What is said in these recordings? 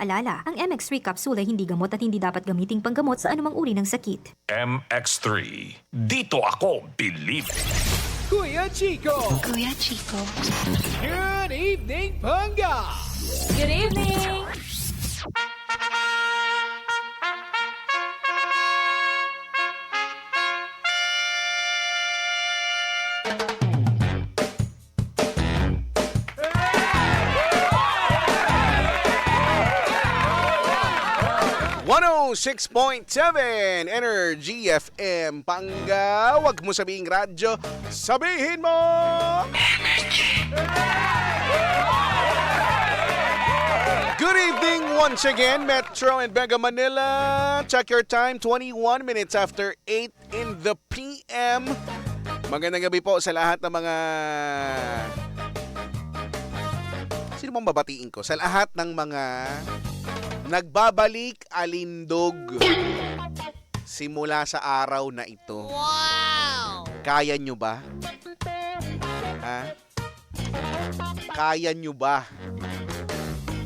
paalala, ang MX3 capsule ay hindi gamot at hindi dapat gamiting panggamot sa anumang uri ng sakit. MX3. Dito ako believe. Kuya Chico. Kuya Chico. Good evening, Panga. Good evening! Oh, 6.7 Energy FM Panga. Wag mo sabihing radyo, sabihin mo Good evening once again, Metro and Mega Manila. Check your time, 21 minutes after 8 in the PM. Magandang gabi po sa lahat ng mga... Sino bang babatiin ko? Sa lahat ng mga nagbabalik alindog simula sa araw na ito. Wow! Kaya nyo ba? Ha? Kaya nyo ba?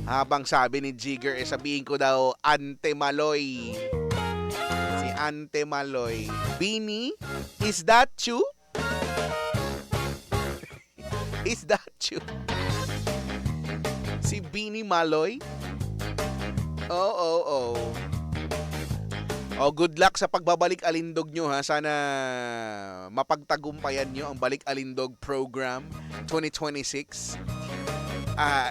Habang sabi ni Jigger, sabihin ko daw, Ante Maloy. Si Ante Maloy. Bini, is that you? Is that you? Si Bini Maloy? Oh, good luck sa pagbabalik alindog nyo ha. Sana mapagtagumpayan nyo ang Balik Alindog Program 2026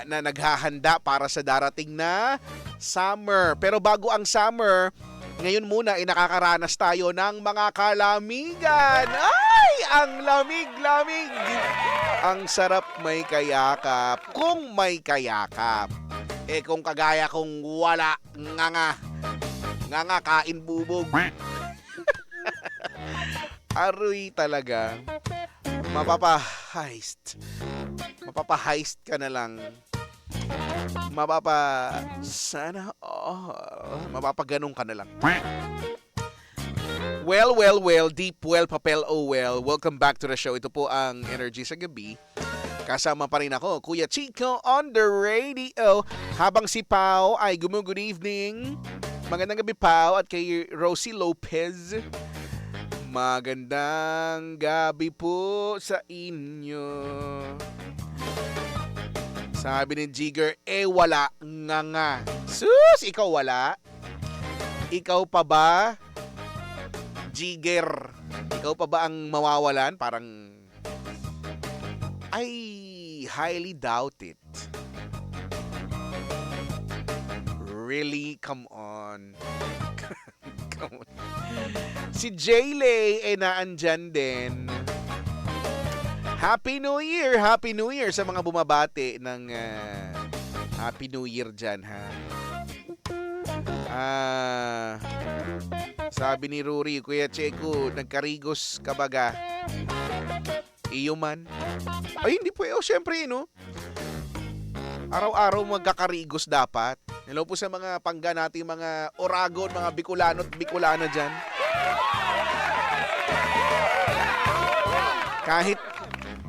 na naghahanda para sa darating na summer. Pero bago ang summer, ngayon muna nakakaranas tayo ng mga kalamigan. Ay, ang lamig-lamig. Ang sarap may kayakap. Kung may kayakap. Kung kagaya kong wala, nga kain bubog. Aroy talaga. Mapapaheist ka na lang. Mapapaganong ka na lang. Well, deep well, papel oh well. Welcome back to the show. Ito po ang Energy sa Gabi. Kasama pa rin ako, Kuya Chico on the radio. Habang si Pao ay good evening. Magandang gabi, Pao. At kay Rosie Lopez, magandang gabi po sa inyo. Sabi ni Jigger, wala nga. Sus, ikaw wala? Ikaw pa ba, Jigger? Ikaw pa ba ang mawawalan? Parang... I highly doubt it. Really? Come on. Come on. Si Jaylay naandyan din. Happy New Year! Happy New Year sa mga bumabati ng Happy New Year dyan, ha? Sabi ni Rory, Kuya Checo, nagkarigos ka baga? Iyo man. Ay, hindi po. Syempre, no? Araw-araw magkakarigos dapat. Hello po sa mga pangga natin, mga Oragon, mga Bicolano at Bicolana dyan.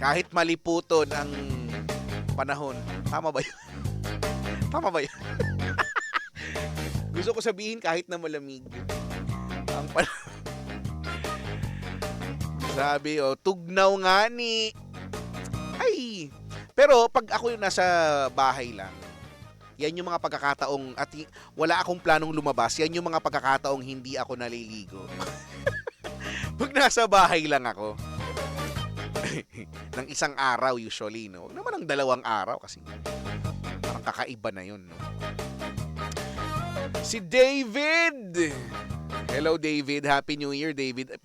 Kahit maliputon ang panahon. Tama ba yun? Tama ba yun? Gusto ko sabihin kahit na malamig. Ang panahon. Sabi, tugnaw nga ni. Ay, pero pag ako yung nasa bahay lang, yan yung mga pagkakataong, at wala akong planong lumabas, yan yung mga pagkakataong hindi ako naliligo. Pag nasa bahay lang ako, ng isang araw usually, no? Huwag naman ng 2 araw kasi parang kakaiba na yun, no? Si David! Hello, David. Happy New Year, David.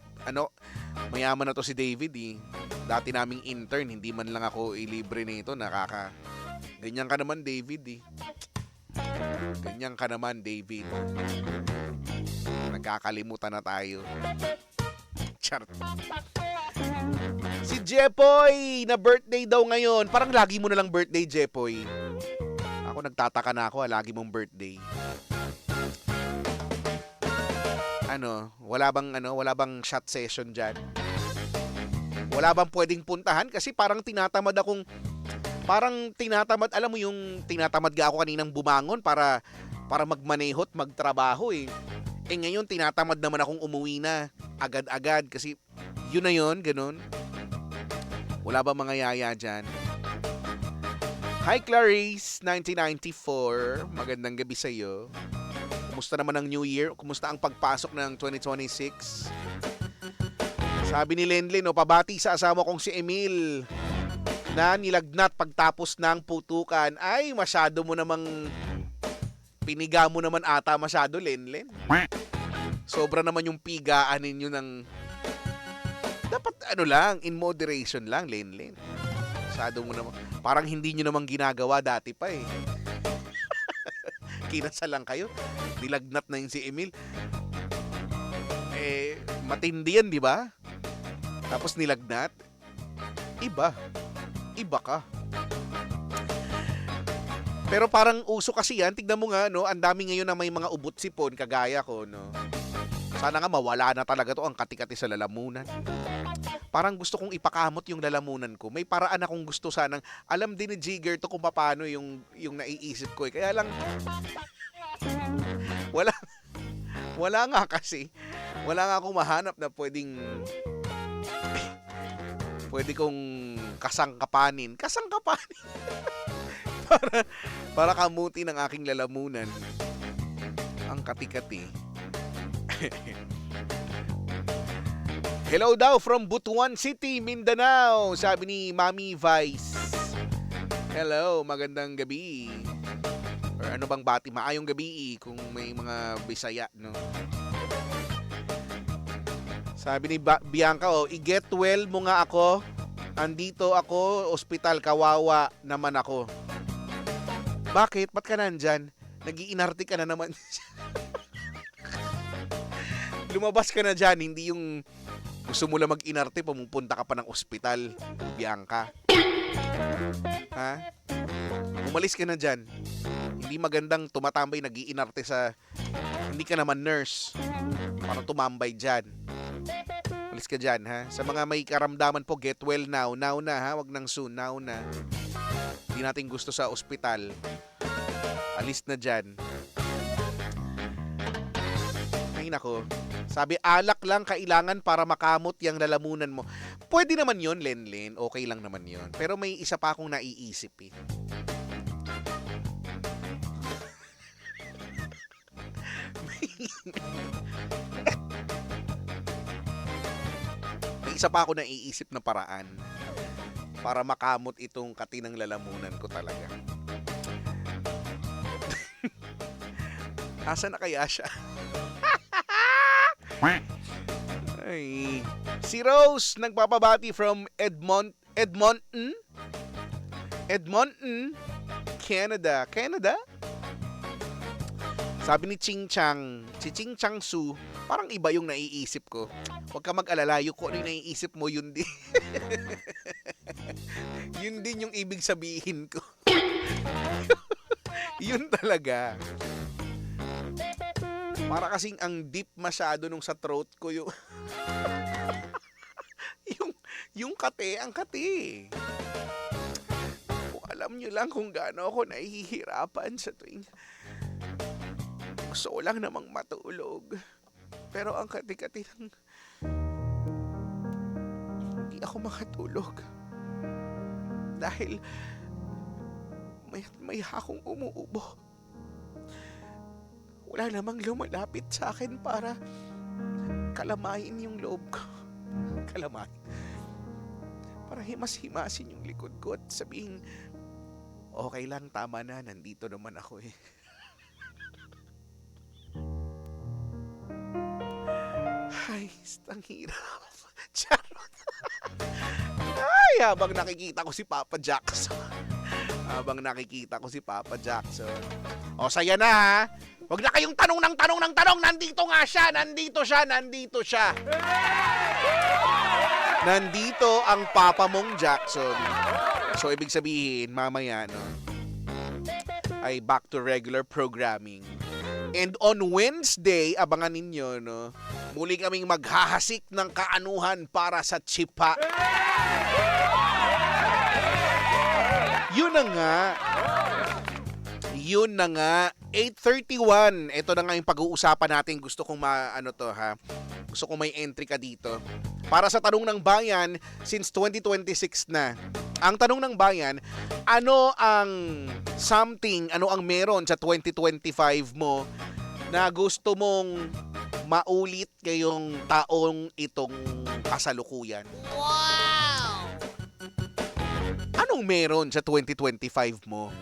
Mayaman na to si David, eh. Dati naming intern, hindi man lang ako ilibre nito. Ganyan ka naman, David, eh. Ganyan ka naman, David. Nagkakalimutan na tayo. Char. Si Jepoy, na birthday daw ngayon. Parang lagi mo na lang birthday, Jepoy. Ako nagtataka na ako, lagi mong birthday. Wala bang shot session dyan? Wala bang pwedeng puntahan? Kasi parang tinatamad, alam mo yung tinatamad ga ako kaninang bumangon para para magmaneho't magtrabaho eh. Eh ngayon, tinatamad naman akong umuwi na agad-agad kasi yun na yun, ganun. Wala ba mga yaya dyan? Hi Clarice, 1994. Magandang gabi sa'yo. Kumusta naman ang New Year? Kumusta ang pagpasok ng 2026? Sabi ni Lenlen, pabati sa asawa kong si Emil na nilagnat pagtapos ng putukan. Ay, masyado mo namang piniga mo naman ata masyado, Lenlen. Sobra naman yung pigaan ninyo ng dapat lang, in moderation lang, Lenlen. Masyado mo naman. Parang hindi nyo naman ginagawa dati pa eh. Kinasal lang kayo. Nilagnat na yun si Emil. Eh, matindi yan, di ba? Tapos nilagnat. Iba. Iba ka. Pero parang uso kasi yan. Tignan mo nga, no? Ang dami ngayon na may mga ubot sipon, kagaya ko, no? Sana nga mawala na talaga to ang kati-kati sa lalamunan. Parang gusto kong ipakamot yung lalamunan ko. May paraan akong gusto sanang, alam din ni Jigger to kung paano yung naiisip ko eh. Kaya lang, wala nga kasi. Wala nga akong mahanap na pwede kong kasangkapanin. Kasangkapanin. para kamuti ng aking lalamunan. Ang kati-kati. Hello daw from Butuan City, Mindanao. Sabi ni Mami Vice. Hello, magandang gabi. Or ano bang bati? Maayong gabi kung may mga Bisaya, no? Sabi ni Bianca, i-get well mo nga ako. Andito ako, ospital, kawawa naman ako. Bakit? Ba't ka nandyan? Nag-iinarte ka na naman. Lumabas ka na dyan, hindi yung gusto mo lang mag-inarte, pumupunta ka pa ng ospital, Bianca. Ha? Umalis ka na dyan. Hindi magandang tumatambay, nag-iinarte sa... Hindi ka naman nurse. Parang tumambay dyan. Umalis ka dyan, ha? Sa mga may karamdaman po, get well now. Now na, ha? Wag nang soon. Now na. Hindi natin gusto sa ospital. Alis na dyan. Ay, nako. Sabi, alak lang kailangan para makamot yung lalamunan mo. Pwede naman yun, Lenlen. Okay lang naman yun. Pero may isa pa akong naiisip eh. May isa pa ako naiisip na paraan para makamot itong katinang lalamunan ko talaga. Asa na kaya siya? Ay, si Rose nagpapabati from Edmonton, Canada. Sabi ni Ching Chang, si Ching Chang Su, parang iba yung naiisip ko. Huwag ka mag-alala, yung kung ano yung naiisip mo, yun din. Yun din yung ibig sabihin ko. Yun talaga. Para kasing ang deep masyado nung sa throat ko yung yung kate, ang kate. Kung alam nyo lang kung gaano ako nahihirapan sa tuwing gusto ko lang namang matulog. Pero ang kati-kati lang hindi ako makatulog. Dahil may akong umuubo. Wala namang lumalapit sa akin para kalamayin yung loob ko. Kalamayin. Para himas-himasin yung likod ko at sabihin, okay lang, tama na, nandito naman ako eh. Ay, ang hirap. Charot. Ay, habang nakikita ko si Papa Jackson. O, saya na ha. Huwag na kayong tanong. Nandito nga siya. Nandito siya. Nandito ang Papa mong Jackson. So, ibig sabihin, mamaya, no, ay back to regular programming. And on Wednesday, abangan ninyo, no, muli kaming maghahasik ng kaanuhan para sa Chipa. Yun na nga. Yun na nga, 8:31. Ito na nga yung pag-uusapan natin. Gusto kong Gusto kong may entry ka dito. Para sa tanong ng bayan, since 2026 na. Ang tanong ng bayan, ano ang meron sa 2025 mo na gusto mong maulit ngayong taong itong kasalukuyan? Wow! Anong meron sa 2025 mo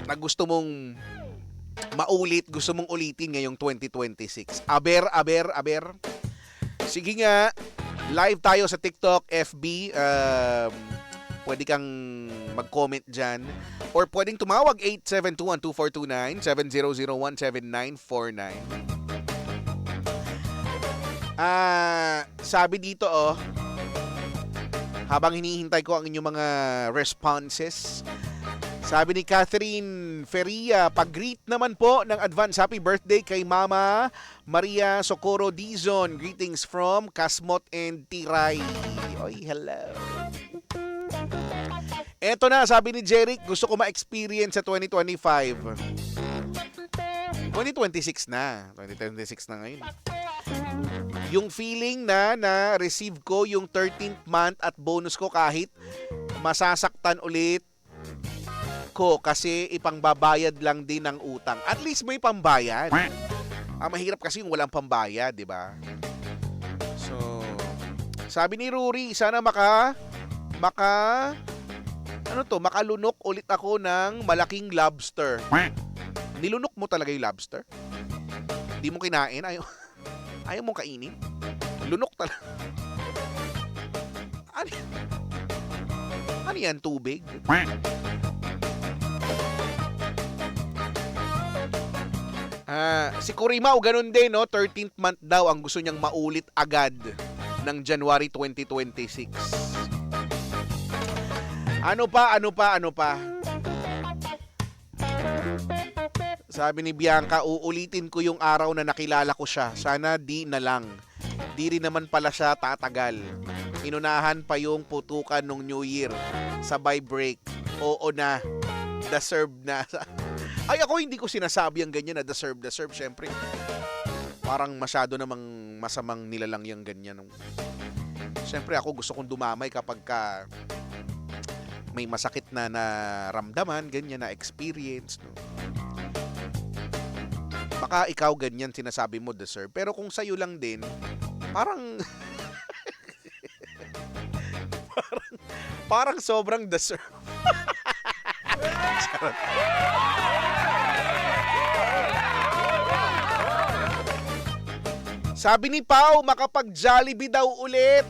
na gusto mong maulit, gusto mong ulitin ngayong 2026? Aber. Sige nga, live tayo sa TikTok, FB. Pwede kang mag-comment dyan. Or pwedeng tumawag 872-1242-9, 7001-7949. Sabi dito habang hinihintay ko ang inyong mga responses, sabi ni Catherine Feria, pag-greet naman po ng advance happy birthday kay Mama Maria Socorro Dizon. Greetings from Kasmot and Tiray. Oy, hello. Eto na, sabi ni Jeric, gusto ko ma-experience sa 2025. 2026 na. 2026 na ngayon. Yung feeling na na-receive ko yung 13th month at bonus ko kahit masasaktan ulit ko kasi ipangbabayad lang din ng utang. At least may pambayad. Mahirap kasi yung walang pambayad, di ba? So, sabi ni Ruri, sana makalunok ulit ako ng malaking lobster. Nilunok mo talaga yung lobster? Di mo kinain? Ayaw mong kainin? Lunok talaga. Ano yan? Tubig? Si Kurimaw, ganun din, no? 13th month daw ang gusto niyang maulit agad ng January 2026. Ano pa? Sabi ni Bianca, uulitin ko yung araw na nakilala ko siya. Sana di na lang. Di rin naman pala siya tatagal. Inunahan pa yung putukan nung New Year. Sabay break. Oo na. Deserve na. Ay, ako hindi ko sinasabi ang ganyan na deserve. Siyempre, parang masyado namang masamang nilalang yung ganyan. Siyempre, ako gusto kong dumamay kapag may masakit na naramdaman, ganyan na experience. No? Baka ikaw ganyan sinasabi mo deserve. Pero kung sa'yo lang din, parang parang sobrang deserve. Sabi ni Pau, makapag-Jollibee daw ulit.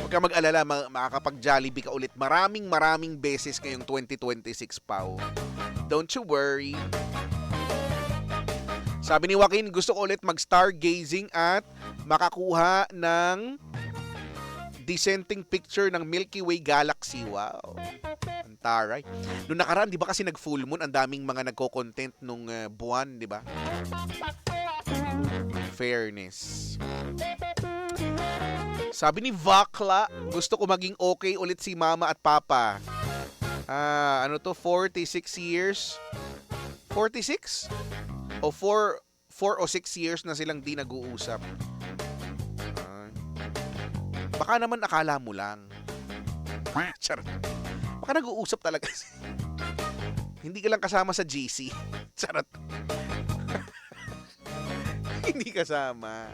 Huwag ka mag-alala, makakapag-Jollibee ka ulit. Maraming beses ngayong 2026, Pau. Don't you worry. Sabi ni Joaquin, gusto ko ulit mag-stargazing at makakuha ng dissenting picture ng Milky Way Galaxy. Wow. Ang taray. Noong nakaraan, di ba kasi nag-full moon, ang daming mga nagko-content nung buwan, di ba? Fairness. Sabi ni Vakla, gusto ko maging okay ulit si Mama at Papa. 46 years? 46? O 4 o 6 years na silang di nag-uusap. Baka naman akala mo lang. Charot. Baka nag-uusap talaga. Hindi ka lang kasama sa GC. Charot. Hindi kasama.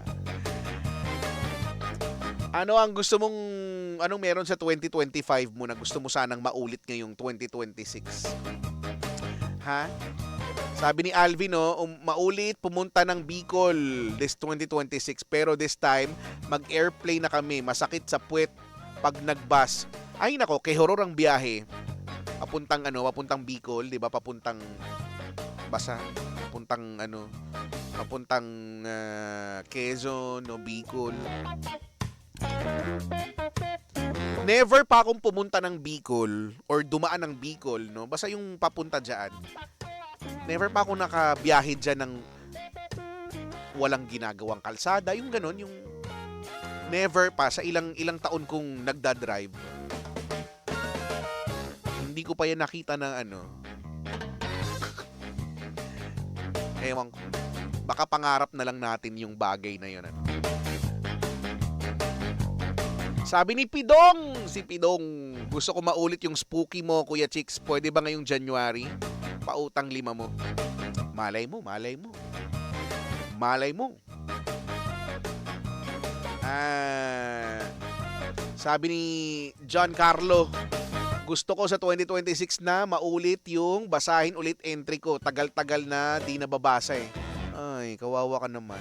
Anong meron sa 2025 mo na gusto mo sanang maulit ngayong 2026? Ha? Sabi ni Alvin, maulit pumunta ng Bicol this 2026 pero this time mag-airplane na kami. Masakit sa puwet pag nag-bus. Ay nako, kay horror ang biyahe. Papuntang Bicol, 'di ba? Papuntang Basa, papuntang Quezon o Bicol. Never pa akong pumunta ng Bicol or dumaan ng Bicol, no? Basta yung papunta diyan. Never pa ako nakabiyahe dyan ng walang ginagawang kalsada. Yung ganon, yung never pa sa ilang taon kong nagdadrive. Hindi ko pa yan nakita ng Ewan ko. Baka pangarap na lang natin yung bagay na yun. Ano? Sabi ni Pidong, si Pidong, gusto ko maulit yung spooky mo, Kuya Chicks. Pwede ba ngayong January? Pautang 5 mo. Malay mo, malay mo. Malay mo. Sabi ni John Carlo, gusto ko sa 2026 na maulit yung basahin ulit entry ko. Tagal-tagal na di nababasa eh. Ay, kawawa ka naman.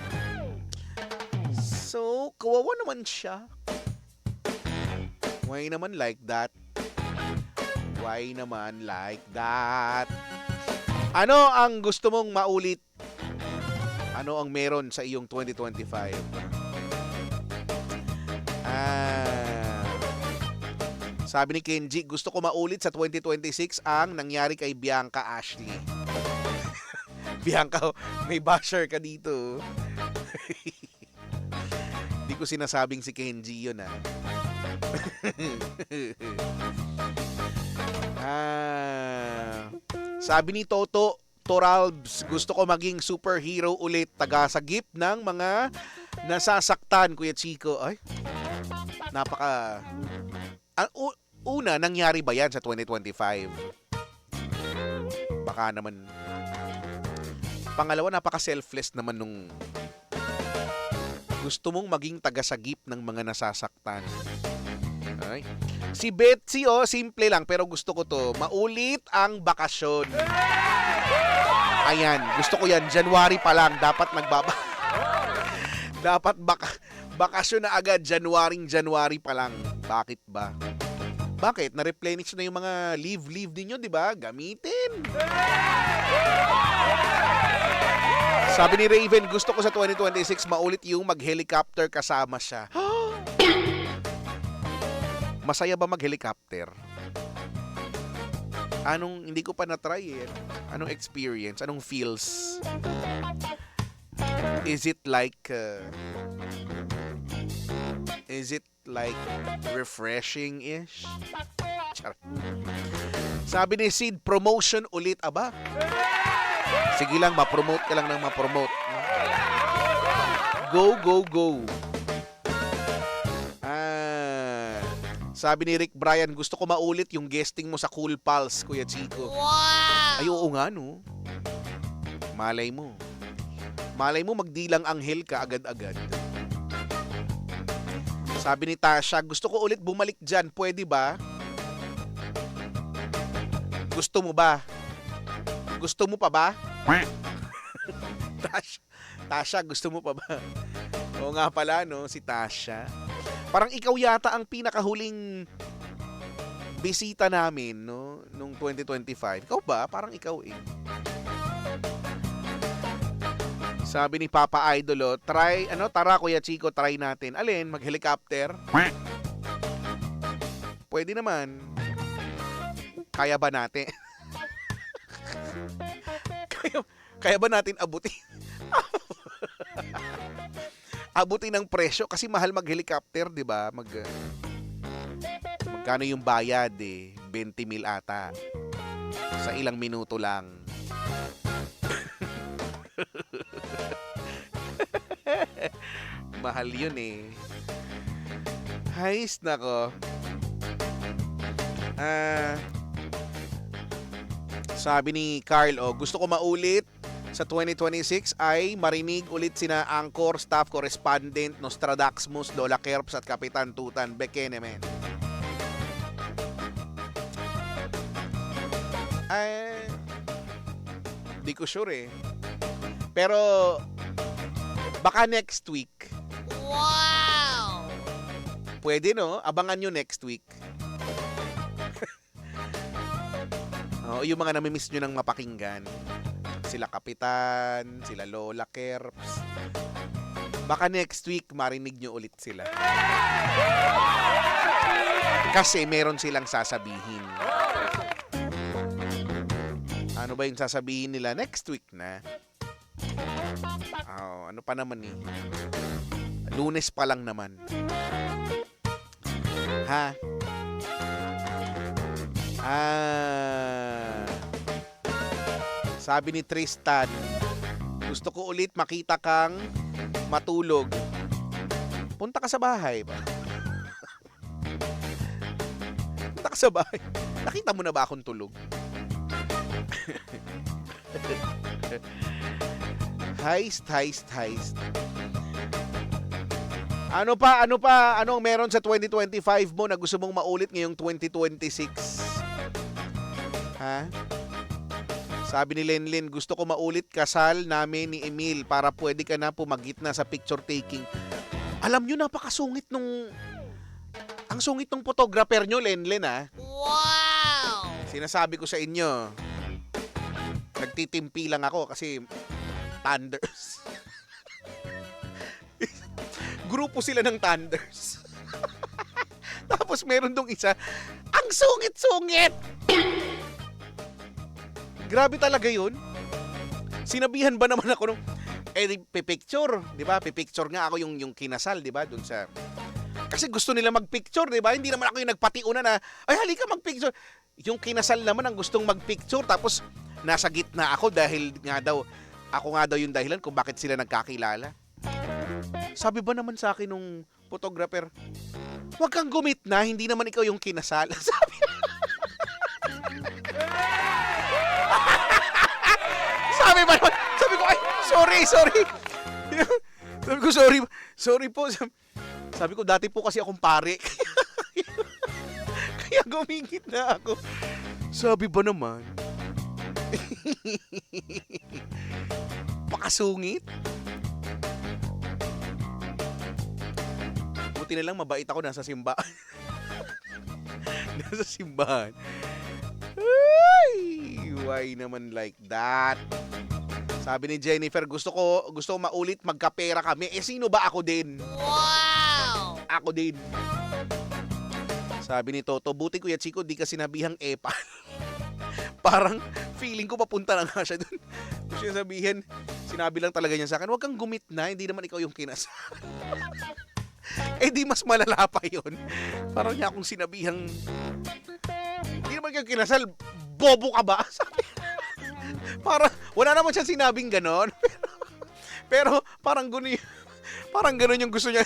So, kawawa naman siya. Why naman like that? Why naman like that? Ano ang gusto mong maulit? Ano ang meron sa iyong 2025? Sabi ni Kenji, gusto ko maulit sa 2026 ang nangyari kay Bianca Ashley. Bianca, may basher ka dito. Hindi ko sinasabing si Kenji yun Sabi ni Toto Toralbs, gusto ko maging superhero ulit, tagasagip ng mga nasasaktan, Kuya Chico. Ay, napaka... Una, nangyari ba yan sa 2025? Baka naman. Pangalawa, napaka-selfless naman nung gusto mong maging tagasagip ng mga nasasaktan. Ay. Si Betsy, simple lang, pero gusto ko to. Maulit ang bakasyon. Ayan, gusto ko yan. January pa lang, dapat dapat bakasyon na agad, January pa lang. Bakit ba? Bakit? Na-replenish na yung mga leave ninyo, di ba? Gamitin. Sabi ni Raven, gusto ko sa 2026 maulit yung mag-helicopter kasama siya. Masaya ba mag-helicopter? Hindi ko pa na-try eh. Anong experience? Anong feels? Is it like refreshing-ish? Sabi ni Sid, promotion ulit. Aba? Sige lang, ma-promote ka lang ng ma-promote. Go, go, go. Sabi ni Rick Bryan, gusto ko maulit yung guesting mo sa Cool Pals, Kuya Chico. Wow! Ay, oo nga, no? Malay mo. Malay mo, magdilang anghel ka agad-agad. Sabi ni Tasha, gusto ko ulit bumalik dyan. Pwede ba? Gusto mo ba? Gusto mo pa ba? Tasha, gusto mo pa ba? Oo nga pala, no? Si Tasha. Parang ikaw yata ang pinakahuling bisita namin, no? Nung 2025. Ikaw ba? Parang ikaw eh. Sabi ni Papa Idolo, tara Kuya Chico, try natin. Alin, mag-helicopter? Pwede naman. Kaya ba natin? kaya ba natin abutin? Abutin ng presyo kasi mahal mag-helicopter, 'di ba? Magkano yung bayad eh? 20,000 ata. Sa ilang minuto lang. Mahal yun eh. Hays, nako. Sabi ni Carl, gusto ko maulit sa 2026 ay marinig ulit sina Anchor, Staff Correspondent, Nostradaxmus, Lola Kerps at Kapitan Tutan Bekenemen. Di ko sure eh. Pero baka next week. Wow! Pwede, no? Abangan nyo next week. Yung mga namimiss nyo ng mapakinggan. Sila Kapitan, sila Lola Kerps. Baka next week marinig nyo ulit sila. Kasi meron silang sasabihin. Ano ba yung sasabihin nila? Next week na. Ano pa naman eh. Lunes pa lang naman. Ha? Sabi ni Tristan, Gusto ko ulit makita kang matulog. Punta ka sa bahay ba? Punta ka sa bahay. Nakita mo na ba akong tulog? Heist. Ano pa? Anong meron sa 2025 mo na gusto mong maulit ngayong 2026? Ha? Sabi ni Lenlen, gusto ko maulit kasal namin ni Emil para pwede ka na pumagitna sa picture taking. Alam nyo, napakasungit nung... Ang sungit nung photographer nyo, Lenlen, ha? Wow! Sinasabi ko sa inyo, nagtitimpi lang ako kasi Thunders. Grupo sila ng Thunders. Tapos meron dong isa, ang sungit-sungit! Grabe talaga yun. Sinabihan ba naman ako nung, pipicture, di ba? Pipicture nga ako yung kinasal, di ba? Doon sa... Kasi gusto nila magpicture, di ba? Hindi naman ako yung nagpatiuna na, ay halika magpicture. Yung kinasal naman ang gustong magpicture, tapos nasa gitna ako dahil nga daw, ako nga daw yung dahilan kung bakit sila nagkakilala. Sabi ba naman sa akin nung photographer, huwag kang gumit na, hindi naman ikaw yung kinasal. Sabi Sabi ba naman, sabi ko, ay, sorry. Sabi ko, sorry po. Sabi ko, dati po kasi akong pare. Kaya gumingit na ako. Sabi ba naman? Pakasungit? Buti na lang mabait ako, nasa simbahan. Nasa simbahan. Ay, why naman like that? Sabi ni Jennifer, gusto ko maulit magkapera kami. Sino ba ako din? Wow! Ako din. Sabi ni Toto, buti Kuya Chico, di ka sinabihang epal. Parang feeling ko papunta na nga siya dun. Gusto niya sabihin, sinabi lang talaga niya sa akin, huwag kang gumit na, hindi naman ikaw yung kinasal. Di mas malala pa yun. Parang niya akong sinabihang, hindi naman ikaw kinasal, bobo ka ba? Sabi, parang, wala naman siya sinabing ganon. Pero parang gano'n yung gusto niya.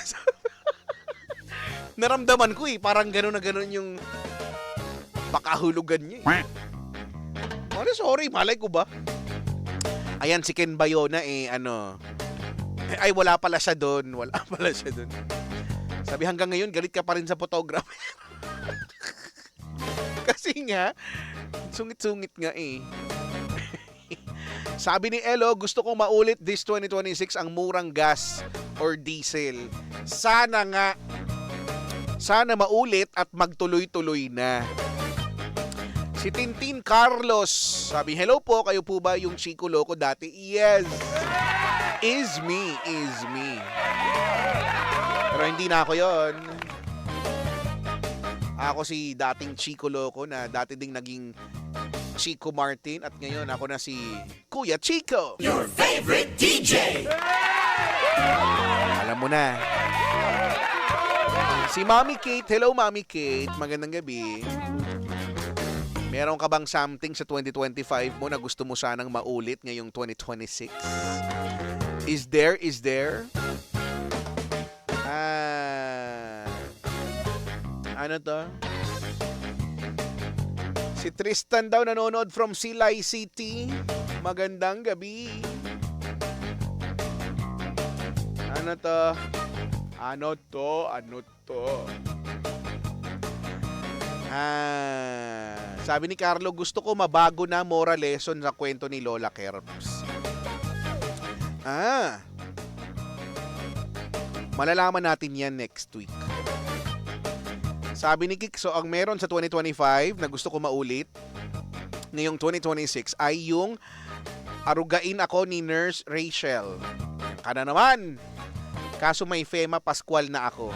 Naramdaman ko parang gano'n na gano'n yung pakahulugan niya. Ano, sorry, malay ko ba? Ayan, si Ken Bayona ay wala pala siya doon. Sabi hanggang ngayon, galit ka pa rin sa photographer. Kasi nga, sungit-sungit nga Sabi ni Elo, gusto kong maulit this 2026 ang murang gas or diesel. Sana nga. Sana maulit at magtuloy-tuloy na. Si Tintin Carlos, sabi, hello po, kayo po ba yung Chico Loco dati? Yes. Is me. Pero hindi na ako yon. Ako si dating Chico Loco na dati ding naging Chico Martin at ngayon ako na si Kuya Chico. Your favorite DJ! Alam mo na. Si Mommy Kate. Hello, Mommy Kate. Magandang gabi. Meron ka bang something sa 2025 mo na gusto mo sanang maulit ngayong 2026? Is there? Ano to? Si Tristan daw nanonood from Silay City. Magandang gabi. Ano to? Sabi ni Carlo, gusto ko mabago na moral lesson sa kwento ni Lola Kerbs. Malalaman natin yan next week. Sabi ni Kik, so ang meron sa 2025 na gusto ko maulit ngayong 2026 ay yung arugain ako ni Nurse Rachel. Kana naman. Kaso may Fema Pascual na ako.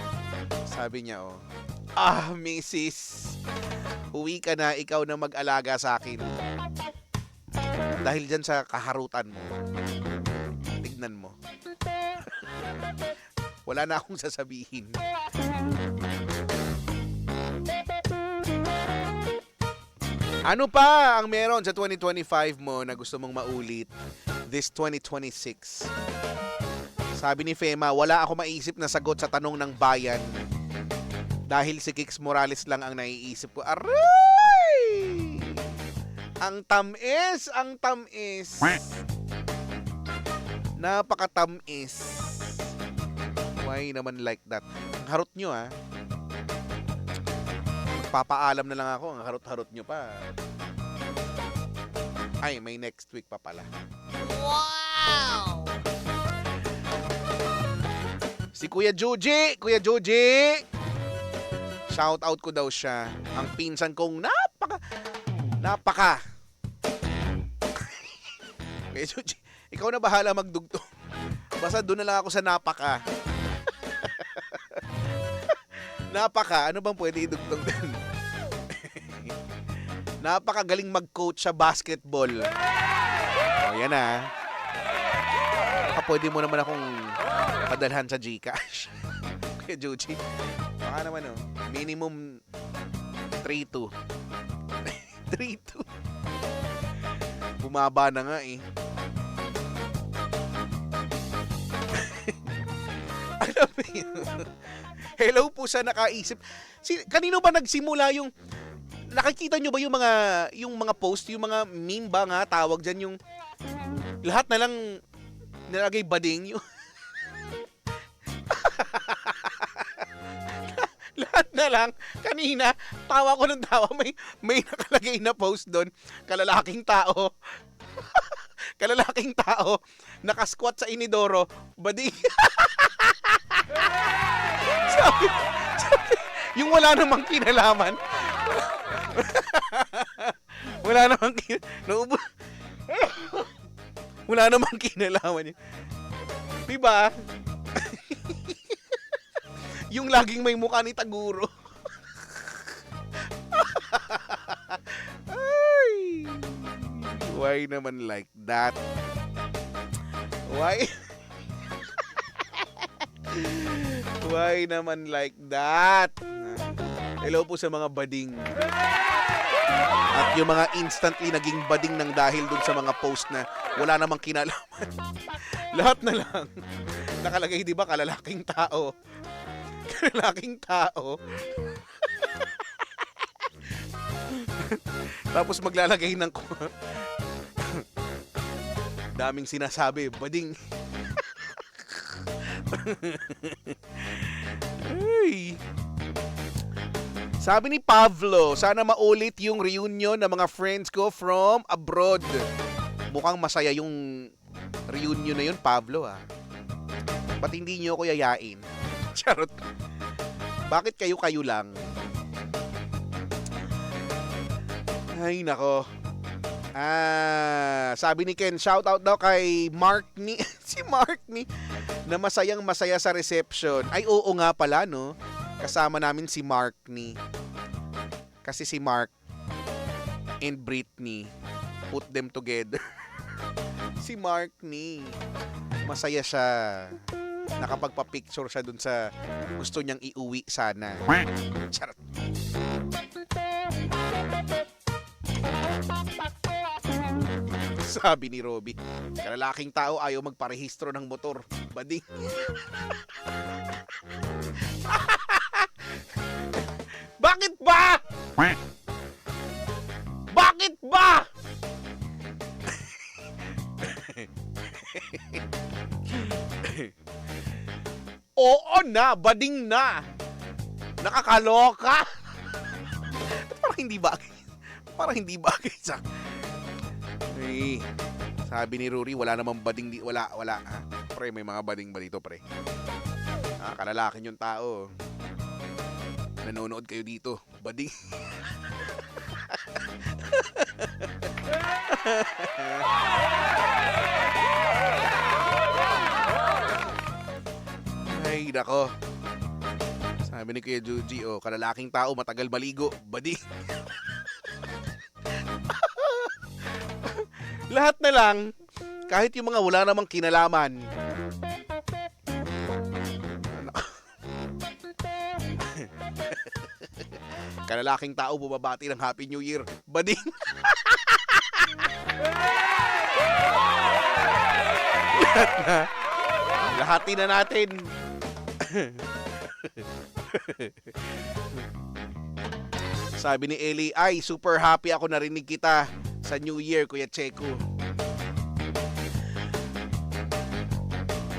Sabi niya, Mrs. Uwi ka na, ikaw na mag-alaga sa akin. Dahil dyan sa kaharutan mo. Tignan mo. Wala na akong sasabihin. Ano pa ang meron sa 2025 mo na gusto mong maulit this 2026. Sabi ni Fema, wala ako maisip na sagot sa tanong ng bayan. Dahil si Kix Morales lang ang naiisip ko. Aray! Ang tamis, ang tamis. Napakatamis. Why naman like that? Ang harot nyo, ha? Magpapaalam na lang ako. Ang harot-harot nyo pa. Ay, may next week pa pala. Wow! Si Kuya Joji! Kuya Joji! Shout out ko daw siya. Ang pinsan kong napaka. Kuya Joji, ikaw na bahala magdugtong. Basta doon na lang ako sa napaka. Napaka, ano bang pwede idugtong din? Napakagaling mag-coach sa basketball. O, yan na. Baka pwede mo naman akong padalhan sa GCash. Kuya Joji. Baka naman, minimum 3-2. 3-2. Bumaba na nga eh. Alam mo yun? Hello po sa nakaisip. Kanino ba nagsimula yung... Nakikita nyo ba yung mga post, yung mga meme ba nga, tawag dyan, yung lahat na lang nilagay bading, yung lahat na lang, kanina, tawa ko ng tawa, may nakalagay na post doon, kalalaking tao, nakasquat sa inidoro, bading. sabi, yung wala namang kinalaman, wala namang wala namang kinalaman yun. Diba? Yung laging may mukha ni Taguro. Ay, why naman like that? Why? Why naman like that? Hello po sa mga bading. At yung mga instantly naging bading ng dahil dun sa mga post na wala namang kinalaman. Lahat na lang. Nakalagay, di ba, kalalaking tao. Kalalaking tao. Tapos maglalagay ng daming sinasabi, bading. Ay. Sabi ni Pavlo, sana maulit yung reunion ng mga friends ko from abroad. Mukhang masaya yung reunion na yun, Pavlo, ha? Ba't hindi nyo ako yayain? Charot. Bakit kayo lang? Ay, nako. Sabi ni Ken, shout out daw kay Mark ni si Mark ni na masayang masaya sa reception. Ay, oo nga pala, no? Kasama namin si Mark ni. Kasi si Mark and Britney put them together. Si Mark ni masaya siya. Nakapagpa-picture siya dun sa gusto niyang iuwi sana. Charot. Sabi ni Robby, kalalaking tao ayaw magparehistro ng motor. Bading. Bakit ba? Bakit ba? Oo na, bading na. Nakakaloka. Parang hindi bagay sa... Ay, sabi ni Rory, wala namang bading wala. Ha? Pre, may mga bading ba dito, pre? Kalalakin yung tao. Nanonood kayo dito. Bading. Ay, nako. Sabi ni Kuya Juji, kalalaking tao, matagal maligo. Bading. Lahat na lang, kahit yung mga wala namang kinalaman. Kalalaking tao bumabati ng Happy New Year. Bading. Lahati na natin. Sabi ni Eli, ay, super happy ako narinig kita sa New Year, Kuya Checo.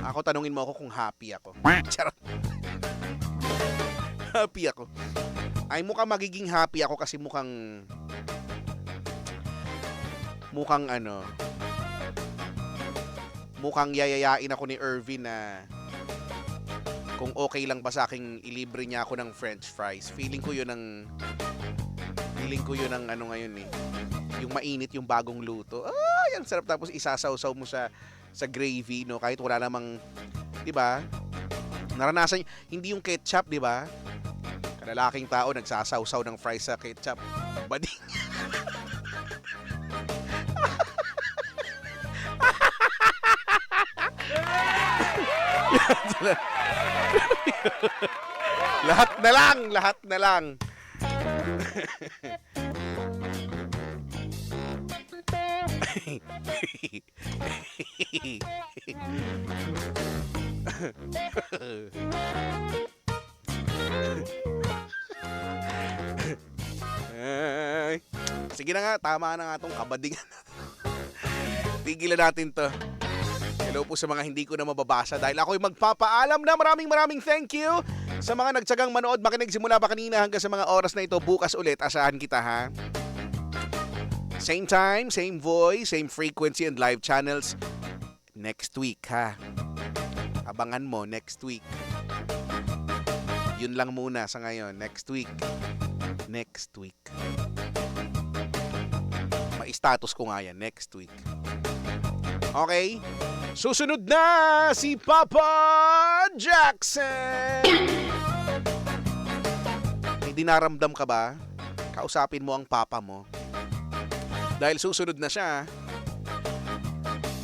Ako, tanungin mo ako kung happy ako. Charot. Happy ako. Ay, mukhang magiging happy ako kasi mukhang mukhang yayayain ako ni Irvin na kung okay lang ba sa aking ilibre niya ako ng french fries. Feeling ko yun ang ano ngayon eh. Yung mainit, yung bagong luto. Ay, ang sarap. Tapos isasawsaw mo sa gravy, no? Kahit wala namang, di ba? Naranasan, hindi yung ketchup, di ba? Kalalaking tao nagsasawsaw ng fries sa ketchup. Bading. Lahat na lang. Ay, sige na nga, tama na nga tong kabadingan natin. Tigilan natin to. Hello po sa mga hindi ko na mababasa dahil ako'y magpapaalam na maraming thank you sa mga nagtsagang manood, makinig simula pa kanina hanggang sa mga oras na ito. Bukas ulit, asahan kita ha. Same time, same voice, same frequency and live channels next week ha. Abangan mo next week. Yun lang muna sa ngayon. Next week. Ma-status ko nga yan. Next week. Okay? Susunod na si Papa Jackson! May dinaramdam ka ba? Kausapin mo ang papa mo. Dahil susunod na siya.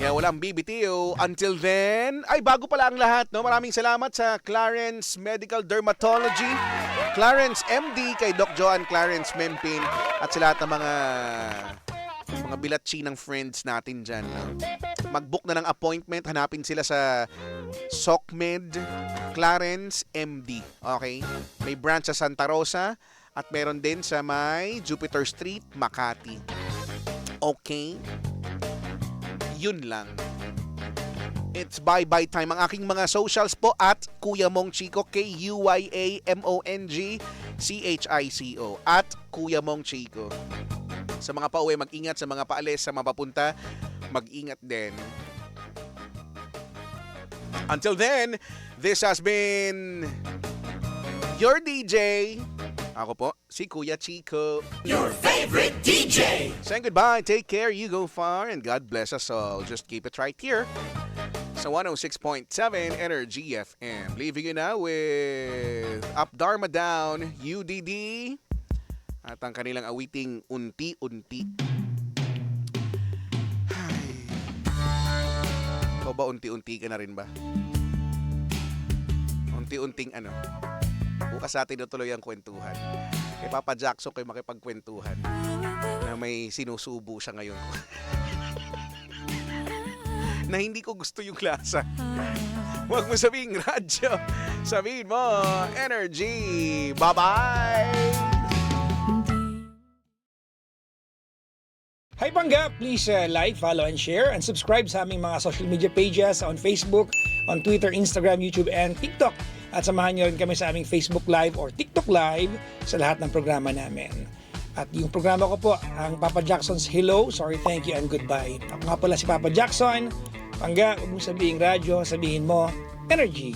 Kaya walang BBTO. Until then, ay bago pala ang lahat, no? Maraming salamat sa Clarence Medical Dermatology, Clarence MD, kay Doc Joan Clarence Mempin, at sa lahat ng mga bilatsi ng friends natin dyan. No? Mag-book na ng appointment, hanapin sila sa SocMed Clarence MD. Okay? May branch sa Santa Rosa at meron din sa may Jupiter Street, Makati. Okay? Yun lang. It's bye-bye time. Ang aking mga socials po at Kuya Mong Chico, KUYAMONGCHICO, at Kuya Mong Chico. Sa mga pauwi, mag-ingat. Sa mga paalis, sa mga papunta, mag-ingat din. Until then, this has been your DJ. Ako po, si Kuya Chico. Your favorite DJ. Saying goodbye, take care, you go far, and God bless us all. Just keep it right here sa 106.7 Energy FM. Leaving you now with Up Dharma Down, UDD, at ang kanilang awiting Unti-Unti. Ay. Ikaw ba unti-unti ka na rin ba? Unti-unting ano? Bukas natin natuloy ang kwentuhan. Kay Papa Jackson kayo makipagkwentuhan na may sinusubo siya ngayon. Na hindi ko gusto yung lasa. Huwag mo sabihin radyo. Sabihin mo energy. Bye-bye! Hi Pangga! Please like, follow, and share, and subscribe sa aming mga social media pages on Facebook, on Twitter, Instagram, YouTube, and TikTok. At samahan nyo rin kami sa aming Facebook Live or TikTok Live sa lahat ng programa namin. At yung programa ko po, ang Papa Jackson's Hello, Sorry, Thank You, and Goodbye. Ako nga pala si Papa Jackson. Pangga, huwag mong sabihin radyo, sabihin mo energy.